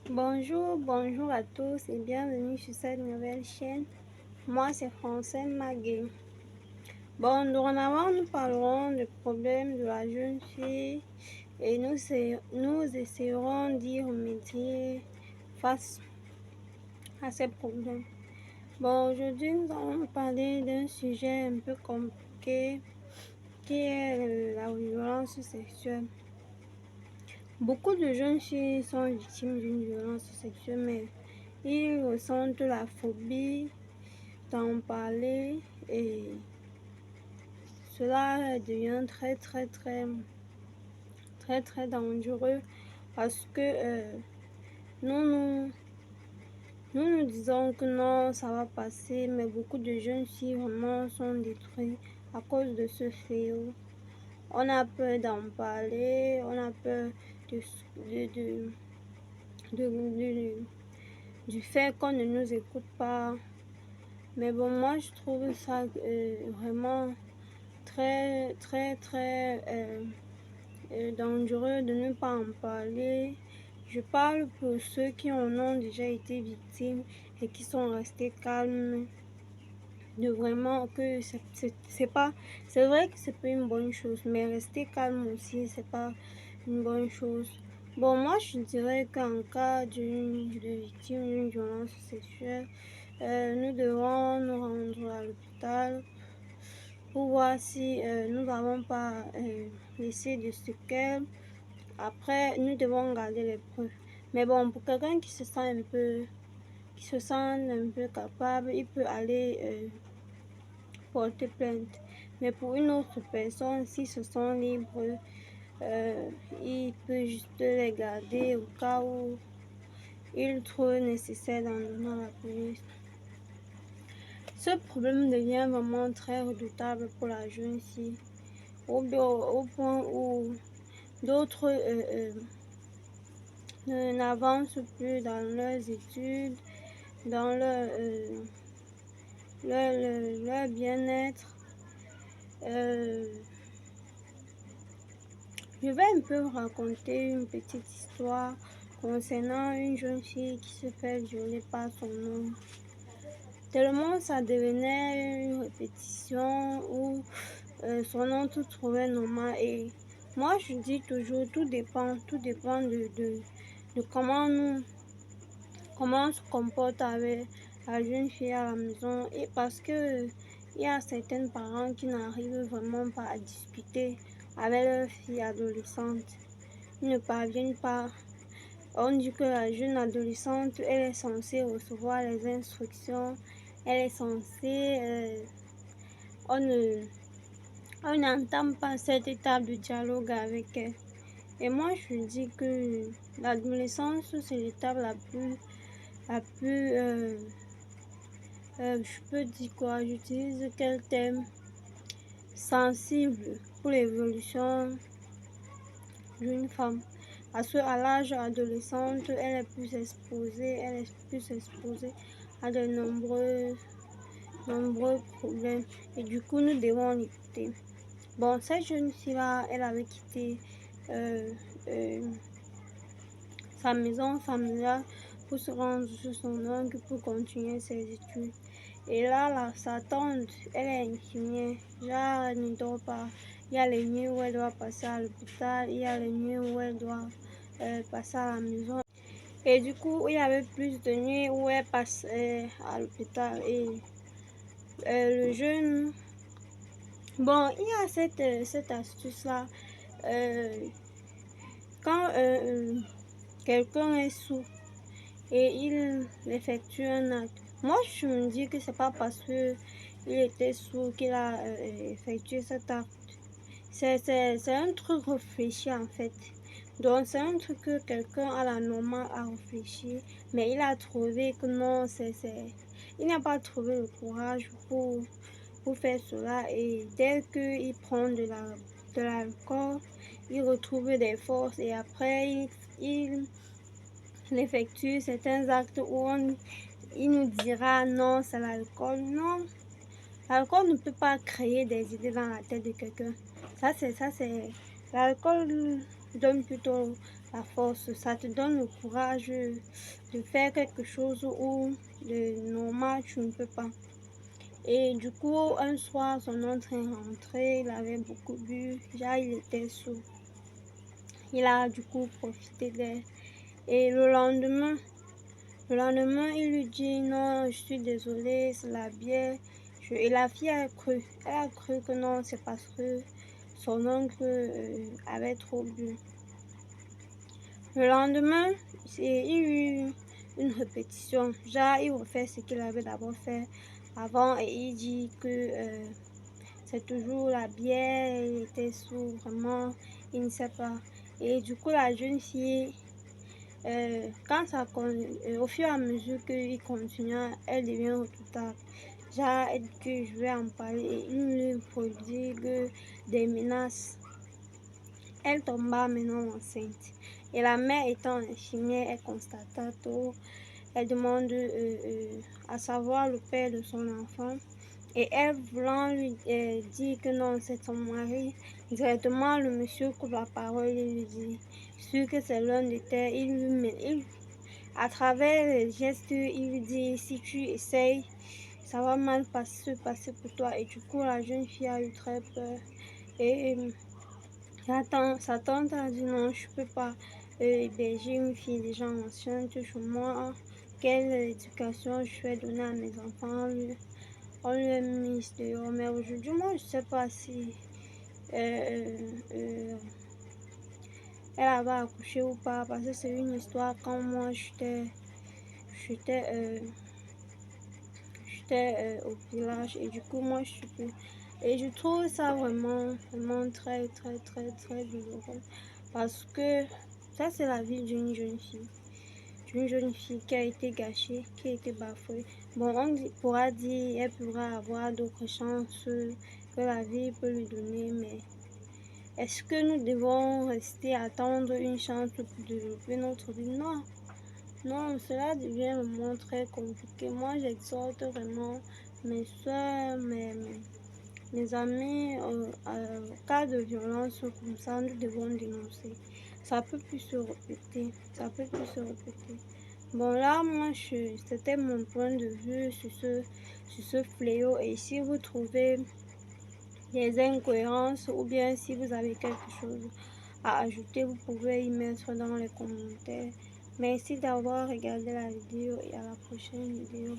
Bonjour à tous et bienvenue sur cette nouvelle chaîne. Moi, c'est Francine Maguet. Bon, dorénavant, nous parlerons du problème de la jeune fille et nous essaierons d'y remédier face à ces problèmes. Bon, aujourd'hui, nous allons parler d'un sujet un peu compliqué qui est la violence sexuelle. Beaucoup de jeunes filles sont victimes d'une violence sexuelle, mais ils ressentent la phobie d'en parler et cela devient très dangereux parce que nous nous disons que non, ça va passer, mais beaucoup de jeunes filles vraiment sont détruites à cause de ce fléau. On a peur d'en parler, on a peur du fait qu'on ne nous écoute pas. Mais bon, moi je trouve ça vraiment très dangereux de ne pas en parler. Je parle pour ceux qui en ont déjà été victimes et qui sont restés calmes. De vraiment que c'est vrai que c'est pas une bonne chose, mais rester calme aussi c'est pas une bonne chose. Bon, moi je dirais qu'en cas de victime d'une violence sexuelle, nous devons nous rendre à l'hôpital pour voir si nous n'avons pas laissé de séquelles. Après, nous devons garder les preuves. Mais bon, pour quelqu'un qui se sent un peu capable, il peut aller porter plainte. Mais pour une autre personne, s'ils se sont libres, il peut juste les garder au cas où il trouve nécessaire d'en donner à la police. Ce problème devient vraiment très redoutable pour la jeune fille, au point où d'autres n'avancent plus dans leurs études, dans leur bien-être. Je vais un peu vous raconter une petite histoire concernant une jeune fille qui se fait violer par son homme. Tellement ça devenait une répétition où son nom tout trouvait normal. Et moi je dis toujours, tout dépend de comment on se comporte avec la jeune fille à la maison. Et parce que il y a certains parents qui n'arrivent vraiment pas à discuter avec leur fille adolescente. Ils ne parviennent pas. On dit que la jeune adolescente, elle est censée recevoir les instructions, elle est censée... on n'entend pas cette étape de dialogue avec elle. Et moi, je dis que l'adolescence, c'est l'étape la plus je peux dire quoi, j'utilise quel thème sensible pour l'évolution d'une femme. Parce qu'à l'âge adolescente, elle est plus exposée à de nombreux problèmes. Et du coup, nous devons l'écouter. Bon, cette jeune fille-là, elle avait quitté sa maison familiale pour se rendre chez son oncle pour continuer ses études. Et là, sa tante, elle est infirmière, genre elle ne dort pas. Il y a les nuits où elle doit passer à l'hôpital, il y a les nuits où elle doit passer à la maison. Et du coup, il y avait plus de nuits où elle passait à l'hôpital. Et le jeune... Bon, il y a cette astuce-là. Quand quelqu'un est sourd et il effectue un acte, moi je me dis que c'est pas parce que il était sourd qu'il a effectué cet acte. C'est un truc réfléchi en fait. Donc c'est un truc que quelqu'un à la normale a réfléchi, mais il a trouvé que non, il n'a pas trouvé le courage pour faire cela. Et dès qu'il prend de l'alcool, il retrouve des forces et après il effectue certains actes où il nous dira non, c'est l'alcool. Non, l'alcool ne peut pas créer des idées dans la tête de quelqu'un. Ça c'est l'alcool donne plutôt la force, ça te donne le courage de faire quelque chose où de normal tu ne peux pas. Et du coup, un soir, son oncle est rentré, il avait beaucoup bu, déjà il était sous. Il a du coup profité d'elle. Et le lendemain, il lui dit non, je suis désolée, c'est la bière. Et la fille a cru que non, c'est parce que son oncle avait trop bu. Le lendemain, il y a eu une répétition. Genre, il refait ce qu'il avait d'abord fait avant et il dit que c'est toujours la bière, il était sous, vraiment, il ne sait pas. Et du coup, la jeune fille, au fur et à mesure qu'il continue, elle devient redoutable. Genre, elle dit que je vais en parler et il lui prodigue des menaces. Elle tomba maintenant enceinte. Et la mère étant infirmière, elle constata tout. Elle demande à savoir le père de son enfant. Et elle voulant lui dire que non, c'est son mari, directement le monsieur coupe la parole et lui dit, sûr que c'est l'un de terre, à travers les gestes, il lui dit, si tu essayes, ça va mal se passer pour toi. Et du coup, la jeune fille a eu très peur. Et sa tante a dit non, je peux pas héberger une fille déjà enceinte chez moi. Quelle éducation je vais donner à mes enfants? On lui a mis dehors. Mais aujourd'hui, moi, je sais pas si elle avait accouché ou pas, parce que c'est une histoire quand moi j'étais au village et du coup moi je suis plus. Et je trouve ça vraiment, vraiment très, très, très, très douloureux parce que ça c'est la vie d'une jeune fille qui a été gâchée, qui a été bafouée. Bon, pourra dire, elle pourra avoir d'autres chances que la vie peut lui donner, mais est-ce que nous devons rester attendre une chance pour développer notre vie? Non. Non, cela devient vraiment très compliqué. Moi, j'exhorte vraiment mes soeurs, mes amis, au cas de violence comme ça, nous devons dénoncer. Ça peut plus se répéter. Ça peut plus se répéter. Bon, là, moi, c'était mon point de vue sur ce fléau. Et si vous trouvez des incohérences ou bien si vous avez quelque chose à ajouter, vous pouvez y mettre dans les commentaires. Merci d'avoir regardé la vidéo et à la prochaine vidéo.